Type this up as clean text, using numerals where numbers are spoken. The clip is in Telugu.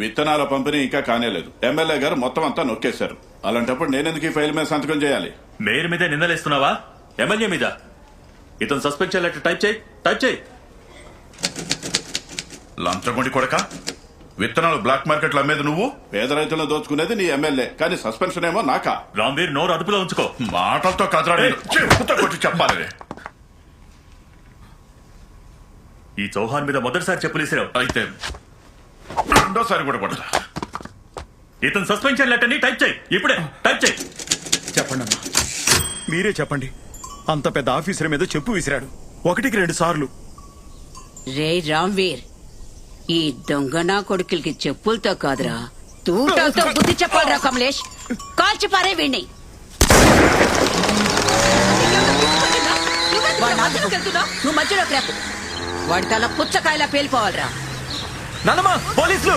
విత్తనాల పంపిణీ ఇంకా కానేలేదు. ఎమ్మెల్యే గారు మొత్తం అంతా నొక్కేశారు. అలాంటప్పుడు నేనెందుకు ఈ ఫైల్ మీద సంతకం చేయాలి? మేయర్ మీదే నిందలేస్తున్నావా? ఎమ్మెల్యే మీద? ఇతను సస్పెండ్ చేయాలంటే టైప్ చేయి. లంచగొండి కొడక, విత్తనాలు బ్లాక్ మార్కెట్ లో అమ్మేది నువ్వు, పేద రైతులను దోచుకునేది నీ ఎమ్మెల్యే, కానీ సస్పెన్షన్ ఏమో నాకా? రామ్వీర్, నోరు అదుపులో ఉంచుకో. మాటలతో కదరా కొట్టి చెప్పాలి. ఈ చౌహాన్ మీద మొదటిసారి చెప్పులేసావు, అయితే రెండోసారి కూడా కొడతా. ఇతను సస్పెన్షన్ లెటర్ ని టైప్ చేయి, ఇప్పుడే టైప్ చేయి. చెప్పండి అమ్మా, మీరే చెప్పండి. అంత పెద్ద ఆఫీసర్ మీద చెప్పు విసిరాడు, 1-2 సార్లు. రే రామ్వీర్, ఈ దొంగనా కొడుకులకి చెప్పులతో కాదురా, తూటాలతో బుద్ధి చెప్పాలరా కమలేష్. కాల్చి పారే వీణ్ణి. నువ్వు మధ్యలోకి రేపు, వాడి తల పుచ్చకాయలా పేలిపోవాలరా. నాన్నమ్మ, పోలీసులు!